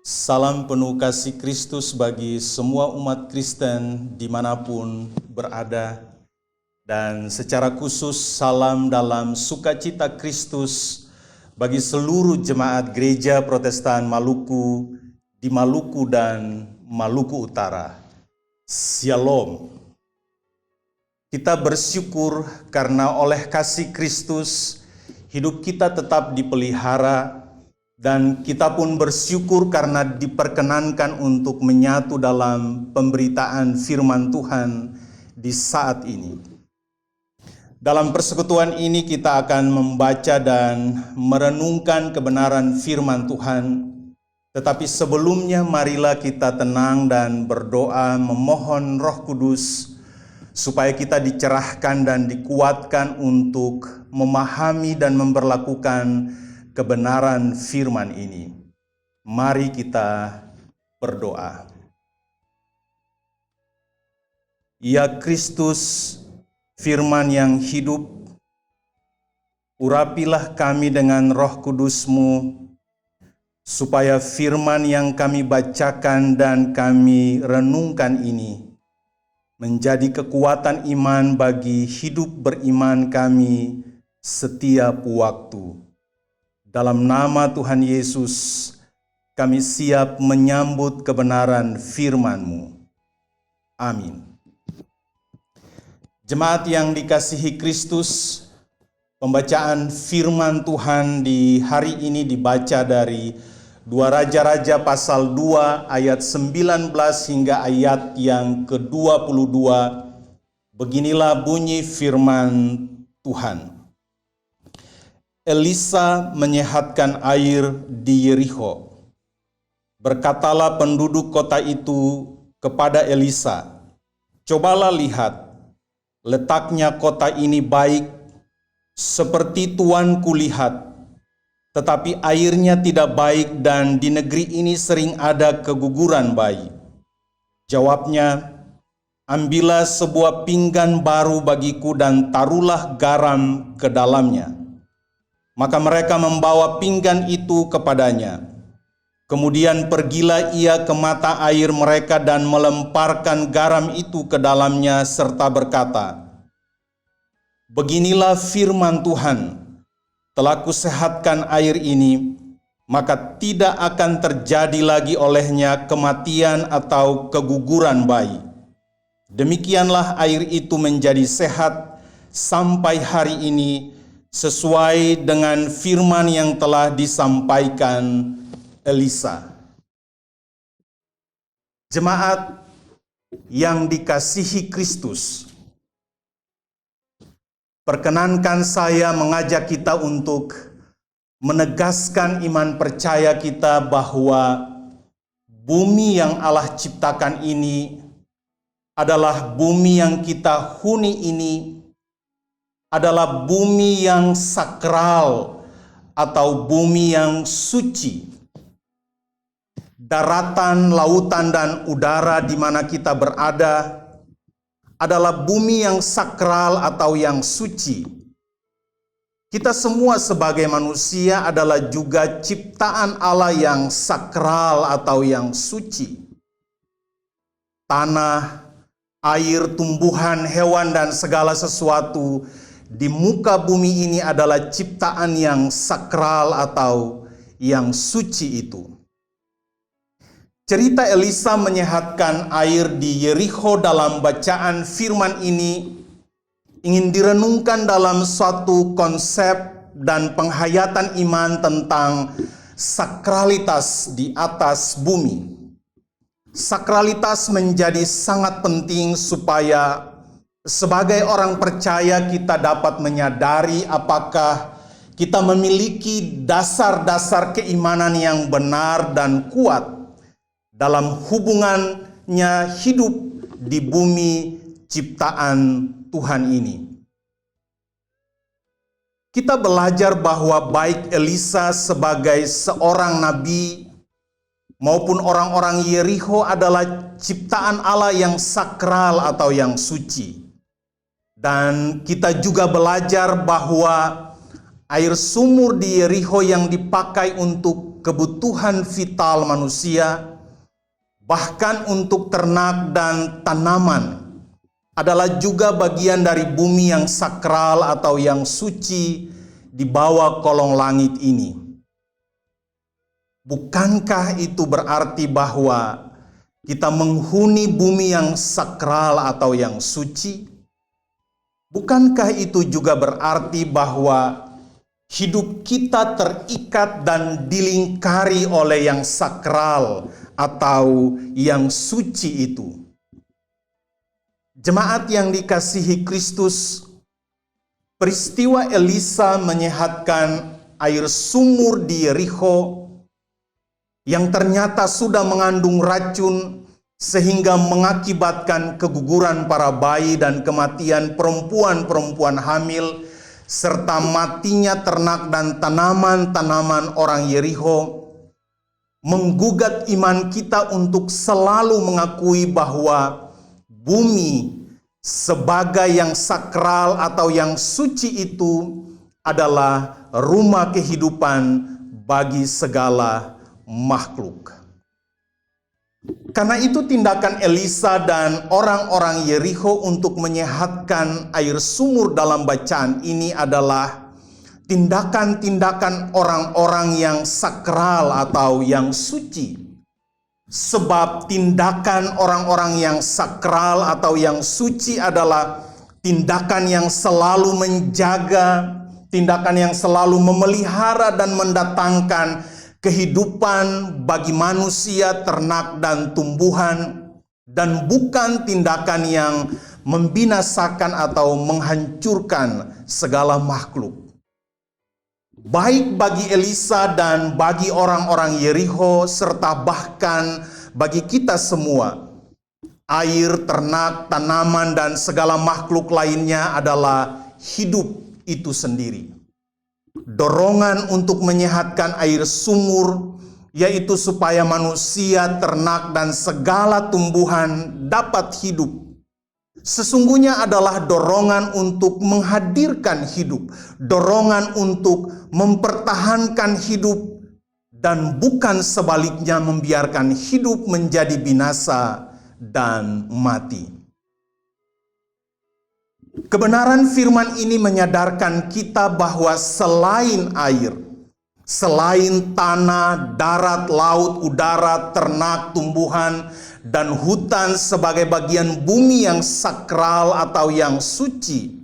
Salam penuh kasih Kristus bagi semua umat Kristen dimanapun berada. Dan secara khusus salam dalam sukacita Kristus bagi seluruh jemaat Gereja Protestan Maluku di Maluku dan Maluku Utara. Shalom. Kita bersyukur karena oleh kasih Kristus hidup kita tetap dipelihara. Dan kita pun bersyukur karena diperkenankan untuk menyatu dalam pemberitaan firman Tuhan di saat ini. Dalam persekutuan ini kita akan membaca dan merenungkan kebenaran firman Tuhan. Tetapi sebelumnya marilah kita tenang dan berdoa memohon Roh Kudus supaya kita dicerahkan dan dikuatkan untuk memahami dan memberlakukan kebenaran firman ini. Mari kita berdoa. Ya Kristus, firman yang hidup, urapilah kami dengan Roh Kudus-Mu, supaya firman yang kami bacakan dan kami renungkan ini menjadi kekuatan iman bagi hidup beriman kami setiap waktu. Dalam nama Tuhan Yesus, kami siap menyambut kebenaran firman-Mu. Amin. Jemaat yang dikasihi Kristus, pembacaan firman Tuhan di hari ini dibaca dari 2 Raja-Raja pasal 2 ayat 19 hingga ayat yang ke-22. Beginilah bunyi firman Tuhan. Elisa menyehatkan air di Yerikho. Berkatalah penduduk kota itu kepada Elisa, "Cobalah lihat, letaknya kota ini baik seperti tuanku lihat, tetapi airnya tidak baik dan di negeri ini sering ada keguguran bayi." Jawabnya, "Ambillah sebuah pinggan baru bagiku dan taruhlah garam ke dalamnya." Maka mereka membawa pinggan itu kepadanya. Kemudian pergilah ia ke mata air mereka dan melemparkan garam itu ke dalamnya serta berkata, "Beginilah firman Tuhan, telah kusehatkan air ini, maka tidak akan terjadi lagi olehnya kematian atau keguguran bayi." Demikianlah air itu menjadi sehat sampai hari ini, sesuai dengan firman yang telah disampaikan Elisa. Jemaat yang dikasihi Kristus, perkenankan saya mengajak kita untuk menegaskan iman percaya kita bahwa bumi yang Allah ciptakan ini adalah bumi yang kita huni ini, adalah bumi yang sakral atau bumi yang suci. Daratan, lautan, dan udara di mana kita berada adalah bumi yang sakral atau yang suci. Kita semua sebagai manusia adalah juga ciptaan Allah yang sakral atau yang suci. Tanah, air, tumbuhan, hewan, dan segala sesuatu di muka bumi ini adalah ciptaan yang sakral atau yang suci itu. Cerita Elisa menyehatkan air di Yerikho dalam bacaan firman ini ingin direnungkan dalam suatu konsep dan penghayatan iman tentang sakralitas di atas bumi. Sakralitas menjadi sangat penting supaya sebagai orang percaya kita dapat menyadari apakah kita memiliki dasar-dasar keimanan yang benar dan kuat dalam hubungannya hidup di bumi ciptaan Tuhan ini. Kita belajar bahwa baik Elisa sebagai seorang nabi maupun orang-orang Yerikho adalah ciptaan Allah yang sakral atau yang suci. Dan kita juga belajar bahwa Air sumur di Yeriho yang dipakai untuk kebutuhan vital manusia, bahkan untuk ternak dan tanaman, adalah juga bagian dari bumi yang sakral atau yang suci di bawah kolong langit ini. Bukankah itu berarti bahwa kita menghuni bumi yang sakral atau yang suci? Bukankah itu juga berarti bahwa hidup kita terikat dan dilingkari oleh yang sakral atau yang suci itu? Jemaat yang dikasihi Kristus, peristiwa Elisa menyehatkan air sumur di Yeriho yang ternyata sudah mengandung racun sehingga mengakibatkan keguguran para bayi dan kematian perempuan-perempuan hamil, serta matinya ternak dan tanaman-tanaman orang Yeriho, menggugat iman kita untuk selalu mengakui bahwa bumi sebagai yang sakral atau yang suci itu adalah rumah kehidupan bagi segala makhluk. Karena itu tindakan Elisa dan orang-orang Yeriho untuk menyehatkan air sumur dalam bacaan ini adalah tindakan-tindakan orang-orang yang sakral atau yang suci. Sebab tindakan orang-orang yang sakral atau yang suci adalah tindakan yang selalu menjaga, tindakan yang selalu memelihara dan mendatangkan kehidupan bagi manusia, ternak, dan tumbuhan, dan bukan tindakan yang membinasakan atau menghancurkan segala makhluk. Baik bagi Elisa dan bagi orang-orang Yeriho, serta bahkan bagi kita semua, air, ternak, tanaman, dan segala makhluk lainnya adalah hidup itu sendiri. Dorongan untuk menyehatkan air sumur, yaitu supaya manusia, ternak, dan segala tumbuhan dapat hidup, sesungguhnya adalah dorongan untuk menghadirkan hidup, dorongan untuk mempertahankan hidup, dan bukan sebaliknya membiarkan hidup menjadi binasa dan mati. Kebenaran firman ini menyadarkan kita bahwa selain air, selain tanah, darat, laut, udara, ternak, tumbuhan, dan hutan sebagai bagian bumi yang sakral atau yang suci,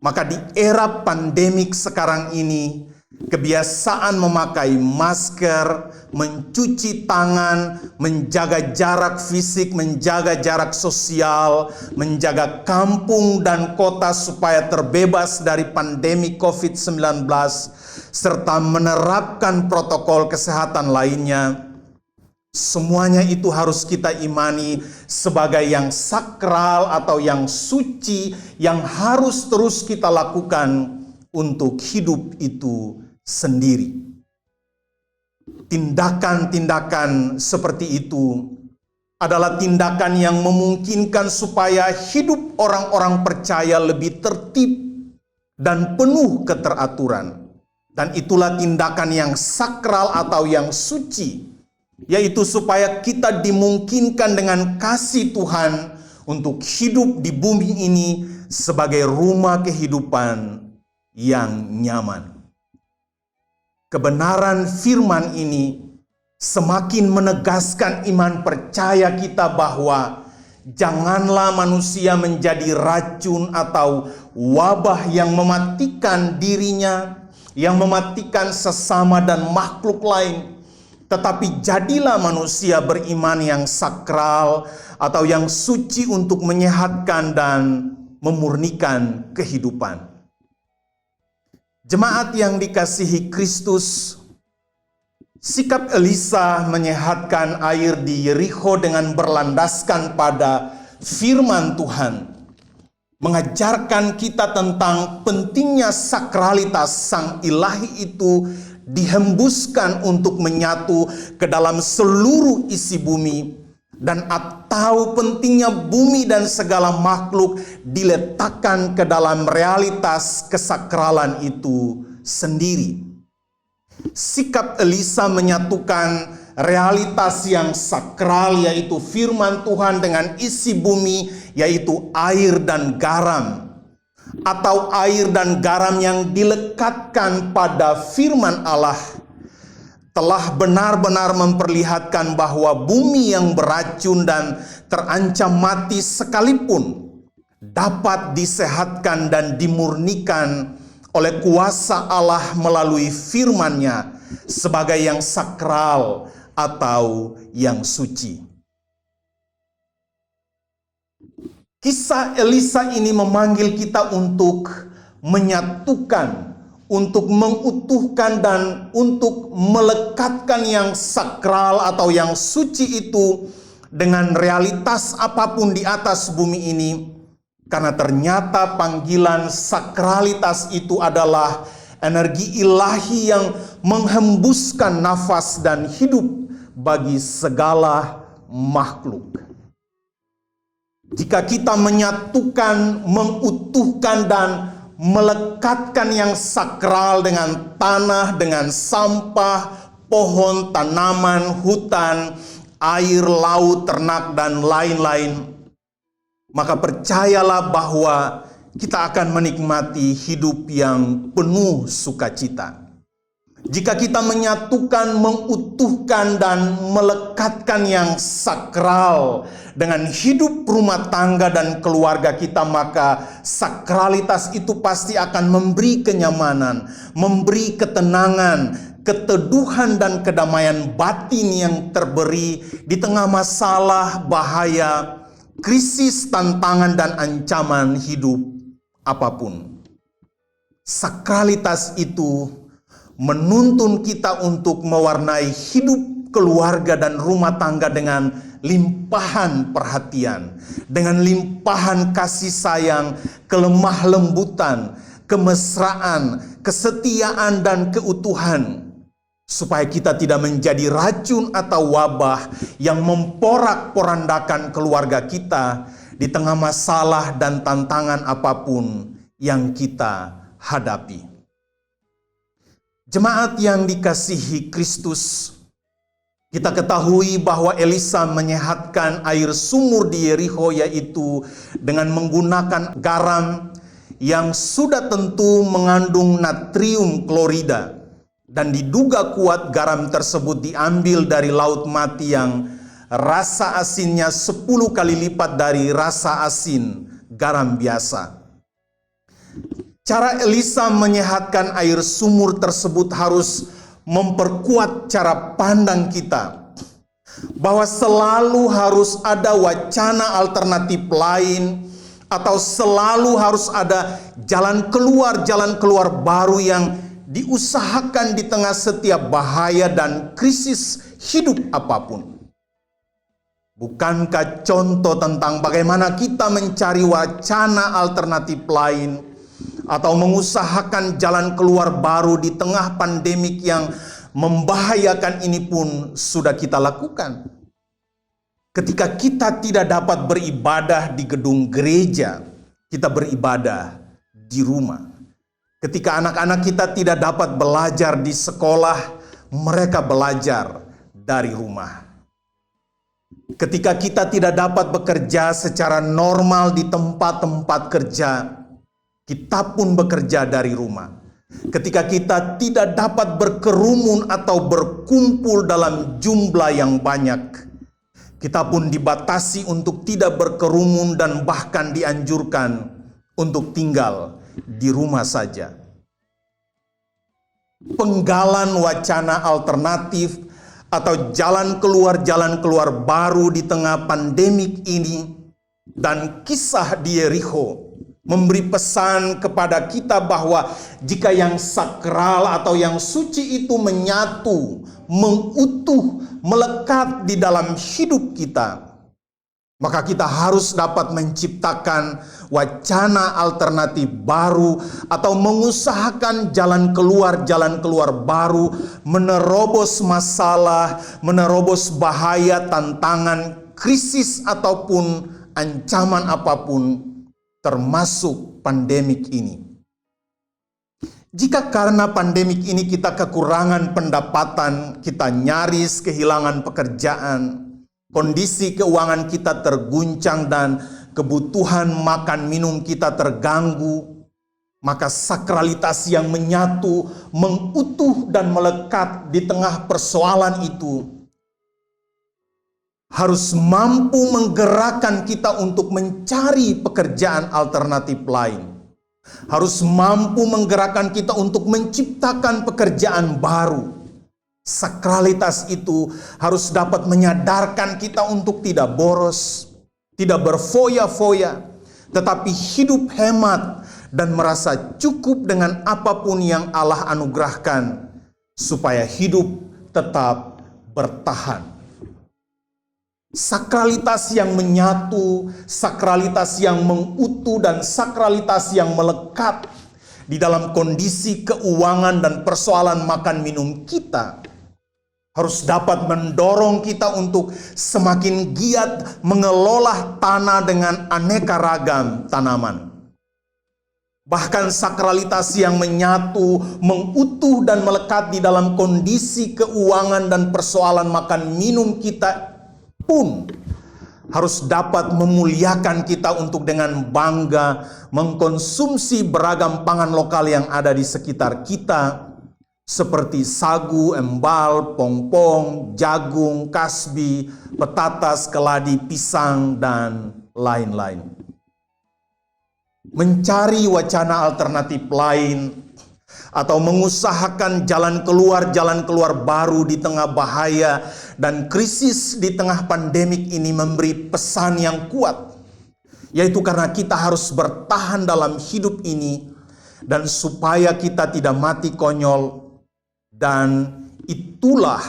maka di era pandemik sekarang ini, kebiasaan memakai masker, mencuci tangan, menjaga jarak fisik, menjaga jarak sosial, menjaga kampung dan kota supaya terbebas dari pandemi COVID-19, serta menerapkan protokol kesehatan lainnya, semuanya itu harus kita imani sebagai yang sakral atau yang suci yang harus terus kita lakukan untuk hidup itu sendiri. Tindakan-tindakan seperti itu adalah tindakan yang memungkinkan supaya hidup orang-orang percaya lebih tertib dan penuh keteraturan. Dan itulah tindakan yang sakral atau yang suci, yaitu supaya kita dimungkinkan dengan kasih Tuhan untuk hidup di bumi ini sebagai rumah kehidupan yang nyaman. Kebenaran firman ini semakin menegaskan iman percaya kita bahwa janganlah manusia menjadi racun atau wabah yang mematikan dirinya, yang mematikan sesama dan makhluk lain. Tetapi jadilah manusia beriman yang sakral atau yang suci untuk menyehatkan dan memurnikan kehidupan. Jemaat yang dikasihi Kristus, sikap Elisa menyehatkan air di Yeriho dengan berlandaskan pada firman Tuhan mengajarkan kita tentang pentingnya sakralitas Sang Ilahi itu dihembuskan untuk menyatu ke dalam seluruh isi bumi, dan atau pentingnya bumi dan segala makhluk diletakkan ke dalam realitas kesakralan itu sendiri. Sikap Elisa menyatukan realitas yang sakral, yaitu firman Tuhan, dengan isi bumi, yaitu air dan garam, atau air dan garam yang dilekatkan pada firman Allah, telah benar-benar memperlihatkan bahwa bumi yang beracun dan terancam mati sekalipun dapat disehatkan dan dimurnikan oleh kuasa Allah melalui firman-Nya sebagai yang sakral atau yang suci. Kisah Elisa ini memanggil kita untuk menyatukan, untuk mengutuhkan dan untuk melekatkan yang sakral atau yang suci itu dengan realitas apapun di atas bumi ini. Karena ternyata panggilan sakralitas itu adalah energi ilahi yang menghembuskan nafas dan hidup bagi segala makhluk. Jika kita menyatukan, mengutuhkan dan melekatkan yang sakral dengan tanah, dengan sampah, pohon, tanaman, hutan, air, laut, ternak, dan lain-lain, maka percayalah bahwa kita akan menikmati hidup yang penuh sukacita. Jika kita menyatukan, mengutuhkan, dan melekatkan yang sakral dengan hidup rumah tangga dan keluarga kita, maka sakralitas itu pasti akan memberi kenyamanan, memberi ketenangan, keteduhan, dan kedamaian batin yang terberi di tengah masalah, bahaya, krisis, tantangan, dan ancaman hidup apapun. Sakralitas itu menuntun kita untuk mewarnai hidup keluarga dan rumah tangga dengan limpahan perhatian, dengan limpahan kasih sayang, kelemah lembutan, kemesraan, kesetiaan, dan keutuhan, supaya kita tidak menjadi racun atau wabah yang memporak-porandakan keluarga kita di tengah masalah dan tantangan apapun yang kita hadapi. Jemaat yang dikasihi Kristus, kita ketahui bahwa Elisa menyehatkan air sumur di Yerikho, yaitu dengan menggunakan garam yang sudah tentu mengandung natrium klorida, dan diduga kuat garam tersebut diambil dari laut mati yang rasa asinnya 10 kali lipat dari rasa asin garam biasa. Cara Elisa menyehatkan air sumur tersebut harus memperkuat cara pandang kita, bahwa selalu harus ada wacana alternatif lain, atau selalu harus ada jalan keluar baru yang diusahakan di tengah setiap bahaya dan krisis hidup apapun. Bukankah contoh tentang bagaimana kita mencari wacana alternatif lain atau mengusahakan jalan keluar baru di tengah pandemik yang membahayakan ini pun sudah kita lakukan? Ketika kita tidak dapat beribadah di gedung gereja, kita beribadah di rumah. Ketika anak-anak kita tidak dapat belajar di sekolah, mereka belajar dari rumah. Ketika kita tidak dapat bekerja secara normal di tempat-tempat kerja, kita pun bekerja dari rumah. Ketika kita tidak dapat berkerumun atau berkumpul dalam jumlah yang banyak, kita pun dibatasi untuk tidak berkerumun dan bahkan dianjurkan untuk tinggal di rumah saja. Penggalan wacana alternatif atau jalan keluar baru di tengah pandemik ini dan kisah di Yerikho memberi pesan kepada kita bahwa jika yang sakral atau yang suci itu menyatu, mengutuh, melekat di dalam hidup kita, maka kita harus dapat menciptakan wacana alternatif baru atau mengusahakan jalan keluar baru, menerobos masalah, menerobos bahaya, tantangan, krisis ataupun ancaman apapun, termasuk pandemik ini. Jika karena pandemik ini kita kekurangan pendapatan, kita nyaris kehilangan pekerjaan, kondisi keuangan kita terguncang dan kebutuhan makan minum kita terganggu, maka sakralitas yang menyatu, mengutuh dan melekat di tengah persoalan itu harus mampu menggerakkan kita untuk mencari pekerjaan alternatif lain. Harus mampu menggerakkan kita untuk menciptakan pekerjaan baru. Sakralitas itu harus dapat menyadarkan kita untuk tidak boros, tidak berfoya-foya, tetapi hidup hemat dan merasa cukup dengan apapun yang Allah anugerahkan, supaya hidup tetap bertahan. Sakralitas yang menyatu, sakralitas yang mengutuh, dan sakralitas yang melekat di dalam kondisi keuangan dan persoalan makan minum kita harus dapat mendorong kita untuk semakin giat mengelola tanah dengan aneka ragam tanaman. Bahkan sakralitas yang menyatu, mengutuh, dan melekat di dalam kondisi keuangan dan persoalan makan minum kita pun harus dapat memuliakan kita untuk dengan bangga mengkonsumsi beragam pangan lokal yang ada di sekitar kita, seperti sagu, embal, pongpong, jagung, kasbi, petatas, keladi, pisang, dan lain-lain. Mencari wacana alternatif lain atau mengusahakan jalan keluar baru di tengah bahaya dan krisis di tengah pandemik ini memberi pesan yang kuat, yaitu karena kita harus bertahan dalam hidup ini dan supaya kita tidak mati konyol, dan itulah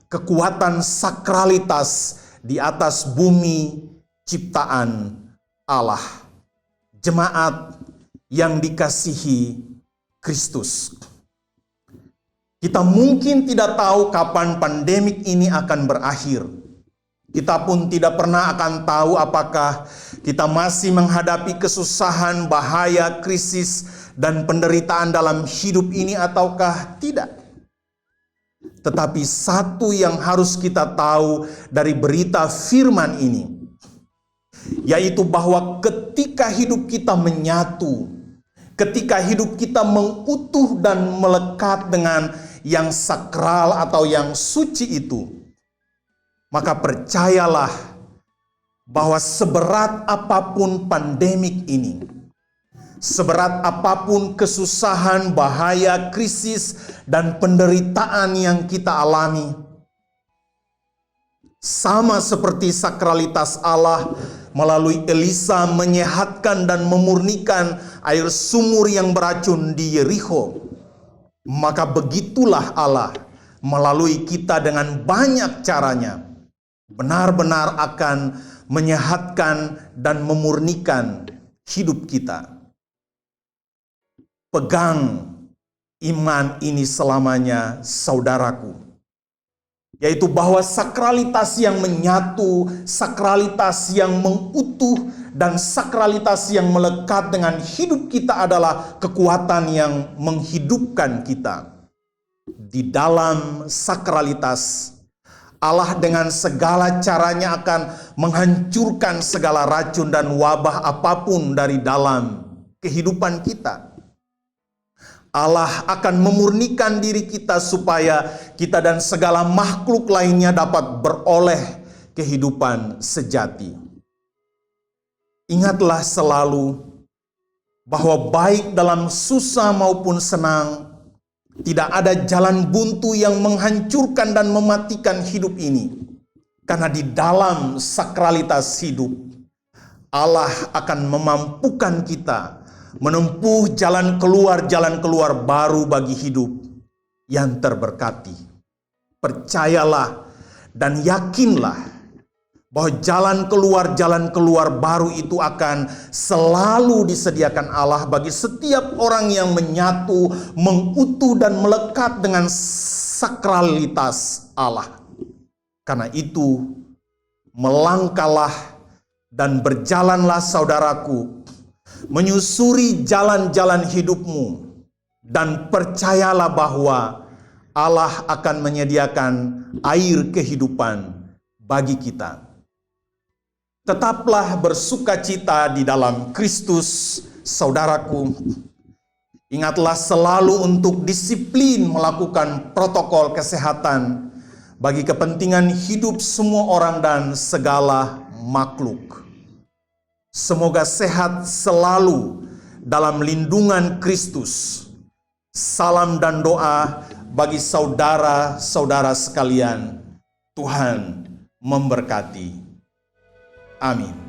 kekuatan sakralitas di atas bumi ciptaan Allah, jemaat yang dikasihi Kristus. Kita mungkin tidak tahu kapan pandemik ini akan berakhir. Kita pun tidak pernah akan tahu apakah kita masih menghadapi kesusahan, bahaya, krisis, dan penderitaan dalam hidup ini ataukah tidak. Tetapi satu yang harus kita tahu dari berita firman ini, yaitu bahwa ketika hidup kita menyatu, ketika hidup kita mengutuh dan melekat dengan yang sakral atau yang suci itu, maka percayalah bahwa seberat apapun pandemik ini, seberat apapun kesusahan, bahaya, krisis, dan penderitaan yang kita alami, sama seperti sakralitas Allah melalui Elisa menyehatkan dan memurnikan air sumur yang beracun di Yerikho, maka begitulah Allah melalui kita dengan banyak caranya benar-benar akan menyehatkan dan memurnikan hidup kita. Pegang iman ini selamanya, saudaraku, yaitu bahwa sakralitas yang menyatu, sakralitas yang mengutuh, dan sakralitas yang melekat dengan hidup kita adalah kekuatan yang menghidupkan kita. Di dalam sakralitas, Allah dengan segala caranya akan menghancurkan segala racun dan wabah apapun dari dalam kehidupan kita. Allah akan memurnikan diri kita supaya kita dan segala makhluk lainnya dapat beroleh kehidupan sejati. Ingatlah selalu bahwa baik dalam susah maupun senang, tidak ada jalan buntu yang menghancurkan dan mematikan hidup ini. Karena di dalam sakralitas hidup, Allah akan memampukan kita menempuh jalan keluar baru bagi hidup yang terberkati. Percayalah dan yakinlah bahwa jalan keluar baru itu akan selalu disediakan Allah bagi setiap orang yang menyatu, mengutuh, dan melekat dengan sakralitas Allah. Karena itu, melangkahlah dan berjalanlah saudaraku, menyusuri jalan-jalan hidupmu dan percayalah bahwa Allah akan menyediakan air kehidupan bagi kita. Tetaplah bersukacita di dalam Kristus, saudaraku. Ingatlah selalu untuk disiplin melakukan protokol kesehatan bagi kepentingan hidup semua orang dan segala makhluk. Semoga sehat selalu dalam lindungan Kristus. Salam dan doa bagi saudara-saudara sekalian. Tuhan memberkati. Amin.